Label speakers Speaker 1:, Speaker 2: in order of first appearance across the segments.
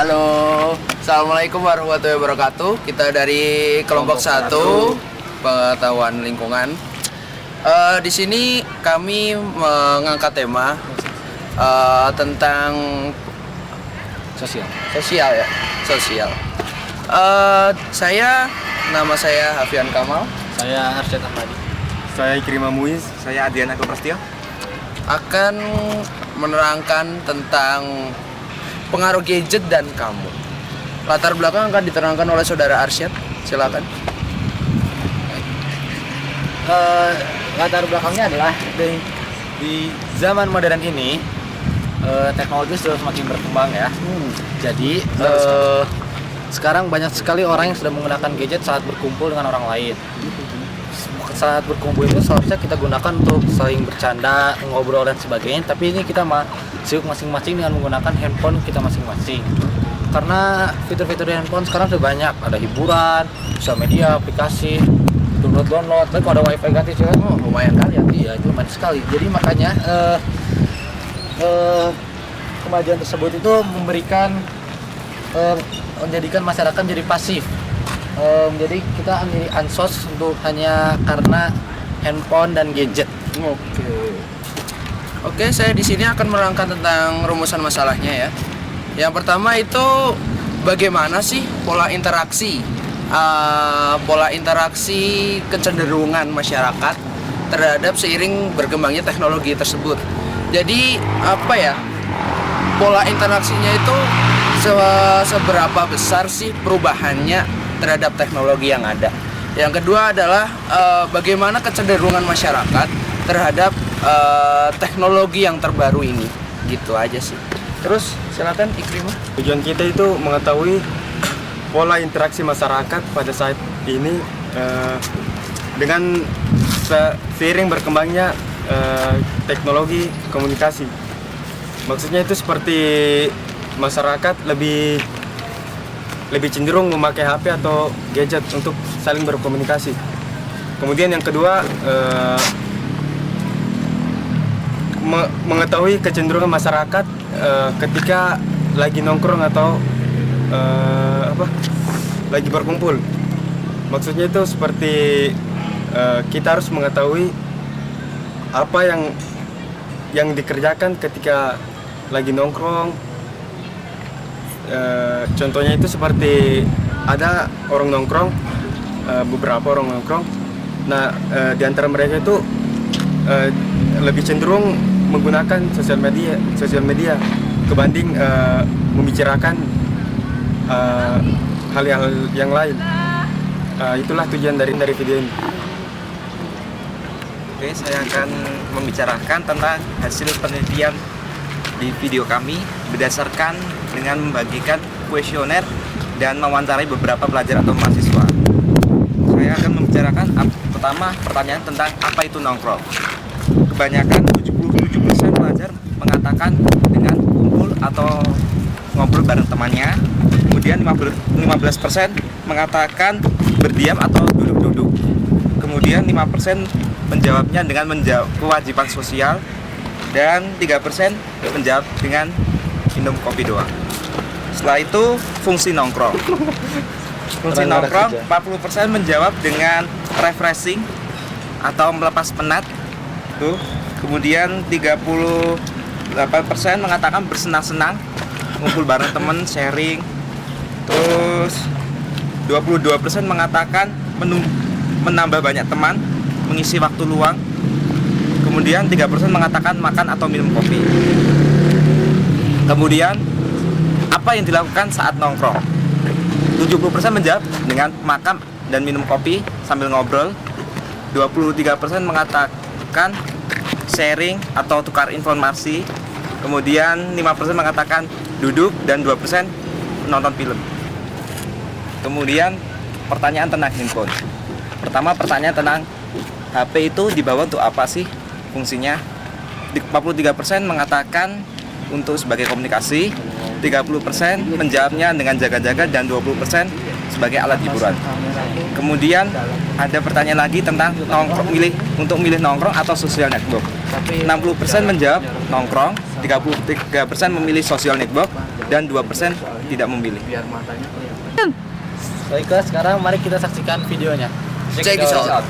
Speaker 1: Halo, Assalamualaikum warahmatullahi wabarakatuh. Kita dari kelompok 1 pengetahuan lingkungan. Di sini kami mengangkat tema tentang sosial ya, sosial. Nama saya Hafian Kamal.
Speaker 2: Saya Arsyad Ahmadi.
Speaker 3: Saya Ikrimah Muiz. Saya Adiana Koprastio.
Speaker 1: Akan menerangkan tentang pengaruh gadget dan kamu. Latar belakang akan diterangkan oleh saudara Arsyad. Silakan.
Speaker 2: Latar belakangnya adalah di zaman modern ini teknologi sudah semakin berkembang ya. Jadi sekarang banyak sekali orang yang sudah menggunakan gadget saat berkumpul dengan orang lain. Saat berkumpul itu seharusnya kita gunakan untuk saling bercanda, ngobrol dan sebagainya. Tapi ini kita sibuk masing-masing dengan menggunakan handphone kita masing-masing. Karena fitur-fitur di handphone sekarang sudah banyak. Ada hiburan, sosial media, aplikasi, download. Tapi kalau ada wifi gratis kan, lumayan kali ya. Iya, itu lumayan sekali. Jadi makanya kemajuan tersebut itu menjadikan masyarakat menjadi pasif. Jadi kita menjadi ansos untuk hanya karena handphone dan gadget.
Speaker 1: Oke, saya di sini akan menerangkan tentang rumusan masalahnya ya. Yang pertama itu bagaimana sih pola interaksi kecenderungan masyarakat terhadap seiring berkembangnya teknologi tersebut. Jadi pola interaksinya itu seberapa besar sih perubahannya terhadap teknologi yang ada. Yang kedua adalah bagaimana kecenderungan masyarakat terhadap teknologi yang terbaru ini. Gitu aja sih. Terus silakan Ikrimah.
Speaker 3: Tujuan kita itu mengetahui pola interaksi masyarakat pada saat ini dengan seiring berkembangnya teknologi komunikasi. Maksudnya itu seperti masyarakat lebih cenderung memakai HP atau gadget untuk saling berkomunikasi. Kemudian yang kedua, mengetahui kecenderungan masyarakat ketika lagi nongkrong atau lagi berkumpul. Maksudnya itu seperti kita harus mengetahui apa yang dikerjakan ketika lagi nongkrong. Contohnya itu seperti ada orang nongkrong, beberapa orang nongkrong. Nah, di antara mereka itu lebih cenderung menggunakan sosial media kebanding membicarakan hal-hal yang lain. Itulah tujuan dari video ini.
Speaker 4: Oke, saya akan membicarakan tentang hasil penelitian di video kami berdasarkan dengan membagikan kuesioner dan mewawancarai beberapa pelajar atau mahasiswa. Saya akan membicarakan pertama pertanyaan tentang apa itu nongkrong. Kebanyakan 77% pelajar mengatakan dengan kumpul atau ngobrol bareng temannya. Kemudian 15% mengatakan berdiam atau duduk-duduk. Kemudian 5% menjawabnya dengan menjawab kewajiban sosial. Dan 3% menjawab dengan minum kopi doang. Setelah itu fungsi nongkrong. Fungsi nongkrong 40% menjawab dengan refreshing atau melepas penat. Tuh. Kemudian 38% mengatakan bersenang-senang, ngumpul bareng teman, sharing. Terus 22% mengatakan menambah banyak teman, mengisi waktu luang. Kemudian 3% mengatakan makan atau minum kopi. Kemudian apa yang dilakukan saat nongkrong? 70% menjawab dengan makan dan minum kopi sambil ngobrol. 23% mengatakan sharing atau tukar informasi. Kemudian 5% mengatakan duduk dan 2% nonton film. Kemudian pertanyaan tentang handphone. Pertama, pertanyaan tentang HP itu dibawa untuk apa sih? Fungsinya 43% mengatakan untuk sebagai komunikasi, 30% menjawabnya dengan jaga-jaga, dan 20% sebagai alat hiburan. Kemudian ada pertanyaan lagi tentang untuk milih nongkrong atau social network. 60% menjawab nongkrong, 33% memilih social network, dan 2% tidak memilih.
Speaker 2: Baiklah, sekarang mari kita saksikan videonya.
Speaker 1: Check it out.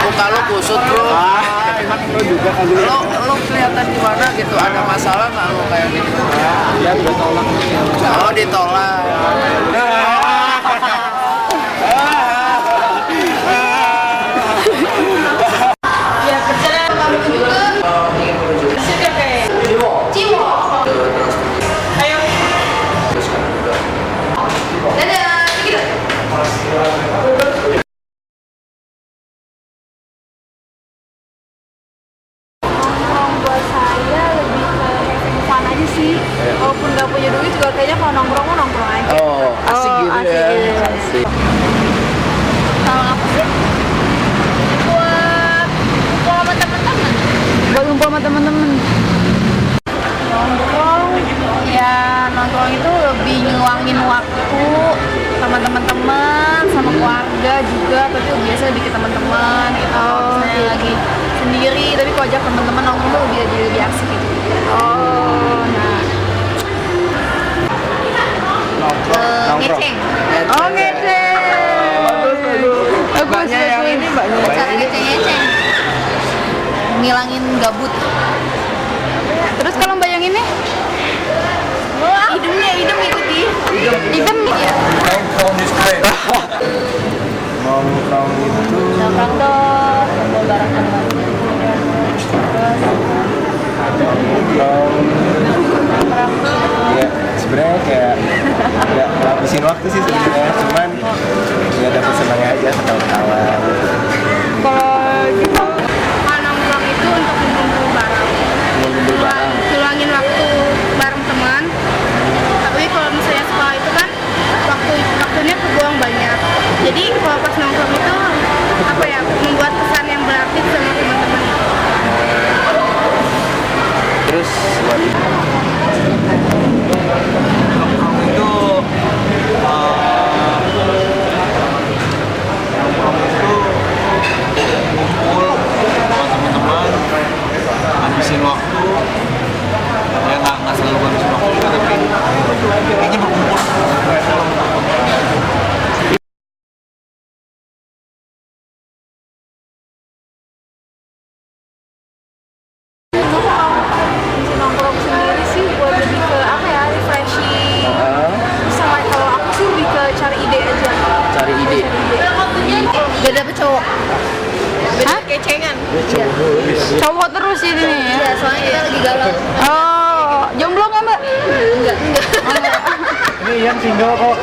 Speaker 1: Muka lo kusut bro. Lo kelihatan gimana gitu, ada masalah nggak lo kayak gitu?
Speaker 3: Dia udah tolak.
Speaker 1: Oh ditolak.
Speaker 5: Ya perjalanan kamu juga sudah kayak Ciwo. Ayo. Dadah, gitu. Nongkrong buat saya lebih ke having fun aja sih. Walaupun nggak punya duit juga kayaknya kalau nongkrong mau nongkrong aja.
Speaker 1: Oh asik gitu
Speaker 5: asik
Speaker 1: ya.
Speaker 5: gitu.
Speaker 1: Asik.
Speaker 5: Kalau apa sih? Buat ngumpul sama teman-teman. Buat ngumpul sama teman-teman. Nongkrong, ya nongkrong itu lebih ngeluangin waktu sama teman-teman, sama keluarga juga. Tapi biasa lebih ke teman-teman gitu. Misalnya lagi sendiri, tapi kalau ajak teman-teman nongkrong tuh lebih asik gitu. Oh, nah. Ngeceng. Oh, ngeceng. Bagus,
Speaker 1: Mbaknya yang ini, mbaknya.
Speaker 5: Cara ngeceng-ngeceng. Ngilangin gabut. Terus kalau mbak yang ini? Hidungnya, hidung ikuti. Hidung ya.
Speaker 3: Nongkrong itu
Speaker 5: Nongkrong dong, ngobrol bareng teman.
Speaker 3: ya sebenarnya kayak ya ngabisin waktu sih sebenarnya, cuman ya dapat senangnya aja ketawa-ketawa.
Speaker 5: Kalau gitu, nongkrong itu untuk ngumpul bareng. Ngulangin waktu bareng teman. Tapi kalau misalnya sekolah itu kan waktunya kebuang banyak. Jadi kalau pas nongkrong itu apa ya, membuat kesan yang berarti sama teman-teman.
Speaker 3: Terus
Speaker 6: habisin waktu ya nggak selalu habisin waktu juga, tapi kayaknya berkumpul.
Speaker 5: Bisa nongkrong sendiri sih buat lebih ke apa ya, refreshing. Sama kalau aku sih lebih ke cari ide aja.
Speaker 1: Cari ide.
Speaker 5: Gak dapet cowok. Hah? Kecengan. Iya. Cowok terus ini ya. Iya, soalnya kita lagi galau. Oh, jomblo nggak mbak? Enggak.
Speaker 3: ini yang single kok.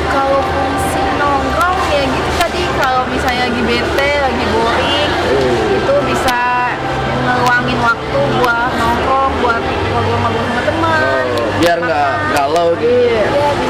Speaker 5: Kalau fungsi nongkrong ya gitu tadi, kalau misalnya lagi bete, lagi boring, itu bisa ngeluangin waktu buat nongkrong, buat ngobrol-ngobrol sama teman.
Speaker 1: Biar nggak galau gitu.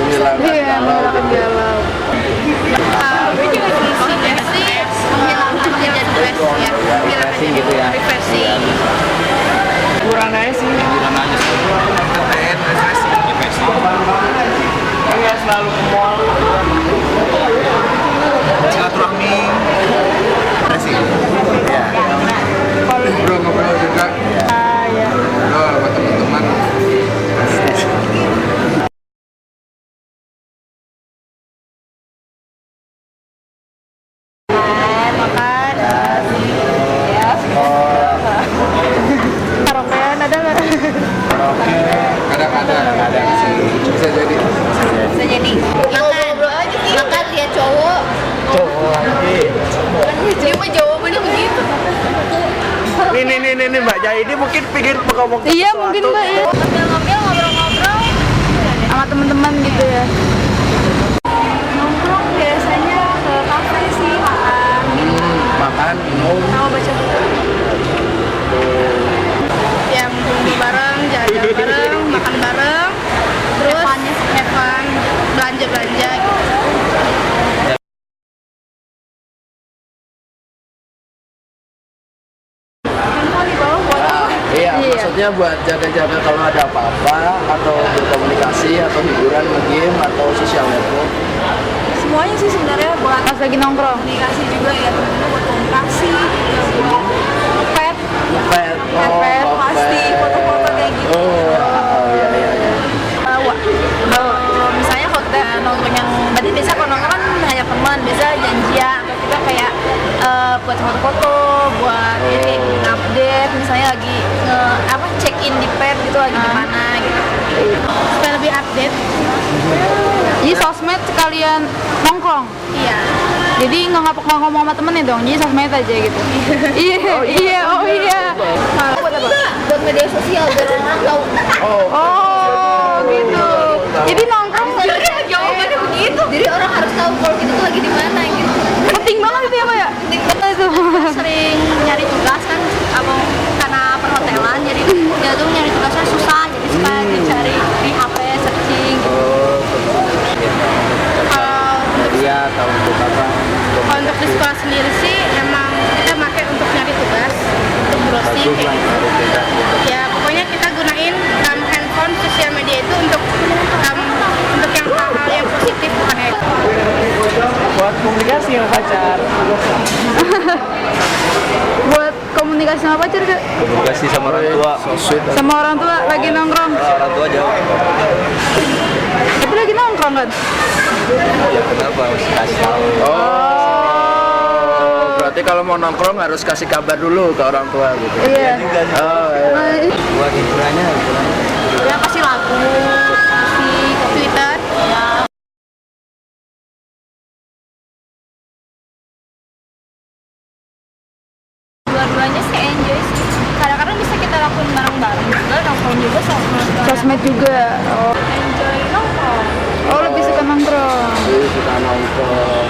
Speaker 1: Menghilangkan
Speaker 5: Iya,
Speaker 1: galau.
Speaker 5: menghilangkan galau. Fungsinya sih menghilangkan jadi refreshing ya. Menghilangkan
Speaker 2: gitu ya.
Speaker 5: refreshing.
Speaker 3: Kurang aja sih.
Speaker 6: Bilang aja sih. Entertain, refreshing,
Speaker 3: Nggak selalu ke mall.
Speaker 6: silaturahmi.
Speaker 3: Refreshing. Ya.
Speaker 1: Bro ngobrol juga. Ngobrol sama teman-teman.
Speaker 5: Makan, ya. Karaokean ada nggak?
Speaker 3: Oke. Kadang-kadang sih. Bisa jadi.
Speaker 5: Bisa jadi. Makan lihat cowok. Dia mah jawabannya begitu.
Speaker 3: Nih Mbak Jaidi mungkin pikir ngomong
Speaker 5: Iya mungkin mbak ya. Ngambil ngobrol-ngobrol sama teman-teman gitu ya. Nongkrong biasanya ke kafe sih, makan, minum,
Speaker 1: Makan, minum.
Speaker 5: sama baca buku. Ya ngumpul bareng, jalan-jalan bareng, makan bareng, terus have fun, belanja-belanja gitu.
Speaker 1: Biasanya buat jaga-jaga kalau ada apa-apa, atau berkomunikasi, atau hiburan, game, atau sosial network.
Speaker 5: Semuanya sih sebenarnya buat
Speaker 7: Pas lagi nongkrong.
Speaker 5: komunikasi juga ya, temen-temen buat komunikasi, juga buat pet,
Speaker 1: Pet,
Speaker 5: pet, pasti foto-foto kayak gitu.
Speaker 1: iya, iya, iya.
Speaker 7: Misalnya kalau kita nongkrong yang berarti biasa kalau nongkrong kan hanya teman, biasa janjian atau kita kayak buat foto-foto, buat ini update, misalnya lagi check in di pet gitu lagi di mana gitu.
Speaker 5: Supaya lebih update.
Speaker 7: Jadi sosmed sekalian nongkrong.
Speaker 5: Iya.
Speaker 7: Jadi nggak ngomong sama temennya dong, jadi sosmed aja gitu. Iya, oh iya.
Speaker 5: Buat apa? Buat media sosial biar orang tahu.
Speaker 7: Oh, gitu. Jadi nongkrong
Speaker 5: Jawabannya begitu. Jadi orang harus tahu kalau kita tuh lagi di mana gitu.
Speaker 7: penting banget itu ya, Pak ya? Itu.
Speaker 5: Sering nyari tugas kan, abang karena perhotelan, jadi ya tuh nyari tugasnya susah, jadi suka dicari di HP searching. Kalau untuk di sekolah sendiri sih emang kita pakai untuk nyari tugas, untuk browsing kayak gitu. Ya pokoknya kita gunain handphone sosial media itu untuk yang hal-hal yang positif, bukan negatif.
Speaker 1: Buat komunikasi sama pacar.
Speaker 7: Buat komunikasi sama pacar Kak?
Speaker 3: Komunikasi sama orang tua.
Speaker 7: Sama orang tua lagi nongkrong.
Speaker 3: Orang tua jauh.
Speaker 7: Tapi lagi nongkrong kan?
Speaker 3: Ya kenapa harus kasih tahu?
Speaker 1: Berarti kalau mau nongkrong harus kasih kabar dulu ke orang tua gitu.
Speaker 7: Iya.
Speaker 1: Oh, iya.
Speaker 3: Buat hiburannya.
Speaker 5: Ya pasti lagu, musik, Twitter.
Speaker 7: Dua-duanya sih enjoy sih. Kadang-kadang bisa kita lakuin bareng-bareng juga, nongkrong juga sosmed juga. Oh.
Speaker 5: Enjoy nongkrong.
Speaker 7: Oh, lebih suka nongkrong.
Speaker 1: Suka nongkrong.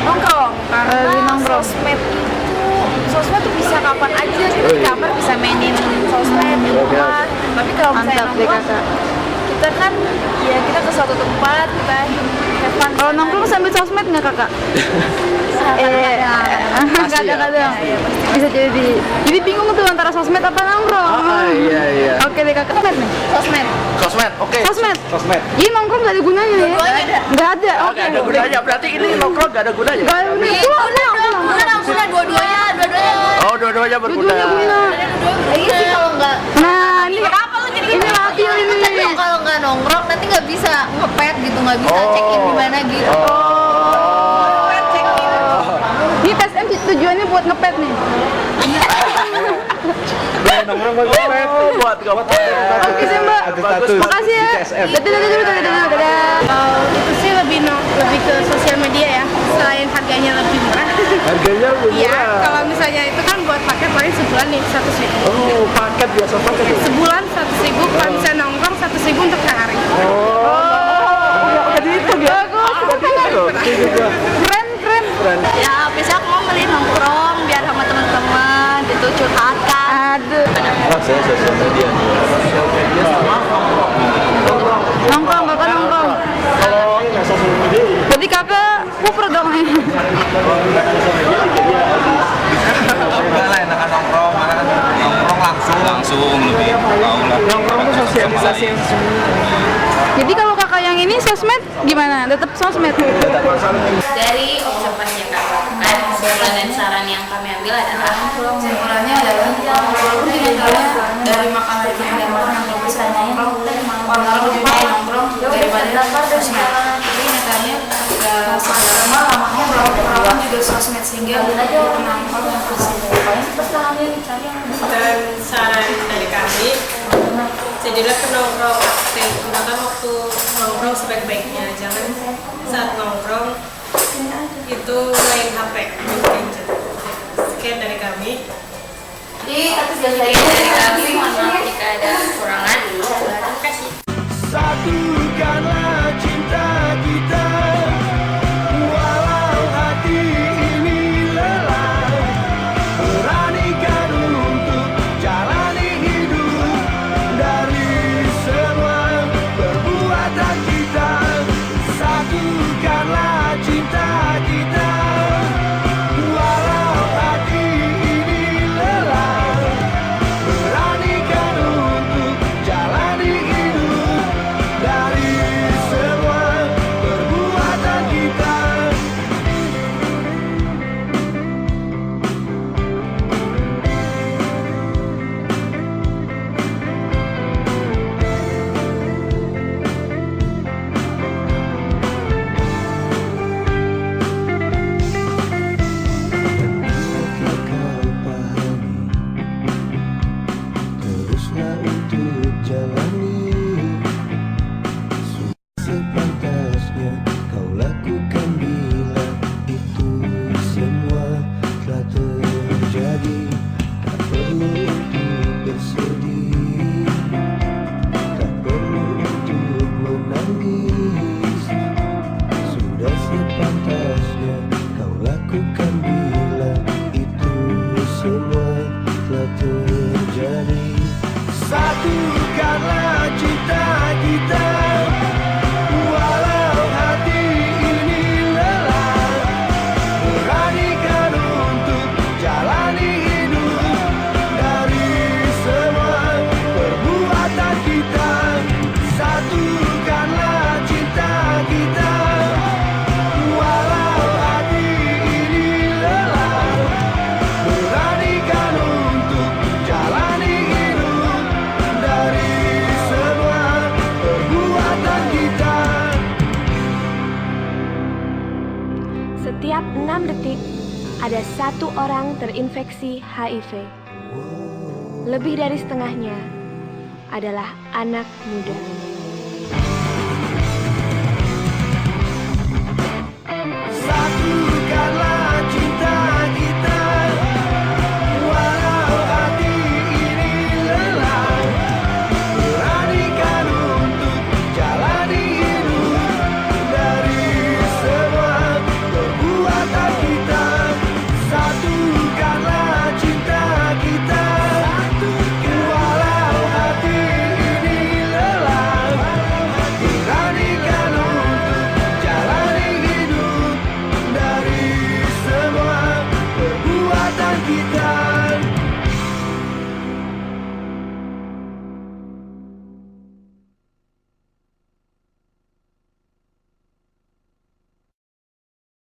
Speaker 5: Nongkrong karena
Speaker 7: Lebih nongkrong.
Speaker 5: sosmed tuh bisa kapan aja, kita di kamar bisa mainin sosmed di rumah. Tapi kalau misalnya
Speaker 7: Mantap deh
Speaker 5: nongkrong,
Speaker 7: Kakak.
Speaker 5: kita kan ya kita ke suatu tempat, kita have fun.
Speaker 7: Kalau nongkrong sambil sosmed nggak Kakak? Kadang-kadang bisa jadi bingung tuh antara sosmed apa nongkrong.
Speaker 1: Iya, iya.
Speaker 7: Oke deh Kakak. Sosmed nih.
Speaker 5: Sosmed.
Speaker 1: Sosmed, oke.
Speaker 7: Sosmed.
Speaker 3: Sosmed.
Speaker 7: Jadi nongkrong nggak ada gunanya ya? Nggak ada.
Speaker 1: Oke, ada gunanya. Berarti ini nongkrong gak ada gunanya.
Speaker 7: Nggak ada gunanya.
Speaker 5: Guna dua-duanya.
Speaker 1: Oh, dua-duanya berguna.
Speaker 7: Dua-duanya guna.
Speaker 5: Iya sih kalau nggak.
Speaker 7: Nah, ini
Speaker 5: Kenapa lu jadi
Speaker 7: ini latih ini.
Speaker 5: Tapi kalau nggak nongkrong nanti nggak bisa ngepet gitu, nggak bisa check in di mana gitu.
Speaker 7: Ini PSM tujuannya buat ngepet nih.
Speaker 3: Nongkrong buat sosmed.
Speaker 1: Buat ngepet.
Speaker 7: Oke sih Mbak.
Speaker 3: Ada status
Speaker 7: Makasih ya.
Speaker 3: di TSM.
Speaker 7: Dadah.
Speaker 5: Itu sih lebih ke sosial media ya. Selain harganya lebih murah.
Speaker 1: Harganya
Speaker 5: Iya, kalau misalnya itu kan buat paket paling sebulan nih 100.000.
Speaker 1: Oh, paket biasa paket.
Speaker 5: Sebulan 100.000, kalau misalnya nongkrong 100.000 untuk sehari.
Speaker 1: Jadi itu ya.
Speaker 7: Keren.
Speaker 5: Ya, biasanya aku mau beli nongkrong biar sama teman-teman gitu curhat kan.
Speaker 7: Aduh.
Speaker 3: Saya sosial media.
Speaker 7: Nongkrong Kakak nongkrong. Jadi Kakak kuper dong.
Speaker 6: Enggak lah, enakan nongkrong, karena kan nongkrong langsung lebih tahu lah. Nongkrong itu sosialisasi.
Speaker 7: Jadi kalau Kakak yang ini sosmed gimana? Tetap sosmed.
Speaker 8: Dari observasi yang kami lakukan, kesimpulan dan saran yang kami ambil adalah
Speaker 5: Kesimpulannya adalah walaupun dari makanan itu yang nongkrong misalnya orang lebih baik nongkrong daripada sosmed. Jadi negaranya lama-lamanya orang juga sosmed sehingga nongkrong yang positif.
Speaker 9: Dan saran dari kami, jadilah penongkrong aktif, gunakan waktu nongkrong sebaik-baiknya, jangan saat nongkrong itu main HP, main gadget. Sekian dari kami.
Speaker 8: sekian dari kami, mohon maaf jika ada kekurangan. Terima kasih.
Speaker 10: Satukanlah cinta kita, walau hati ini lelah. Beranikan untuk jalani hidup dari semua perbuatan kita. Satukanlah cinta kita, walau hati ini lelah. lakukan bila itu semua telah terjadi. Satukanlah cinta kita, walau hati ini lelah. Beranikan untuk jalani hidup dari semua perbuatan kita. Satukanlah cinta kita, walau hati ini lelah. Beranikan untuk jalani hidup dari semua perbuatan kita.
Speaker 11: Setiap 6 detik, ada 1 orang terinfeksi HIV. Lebih dari setengahnya adalah anak muda.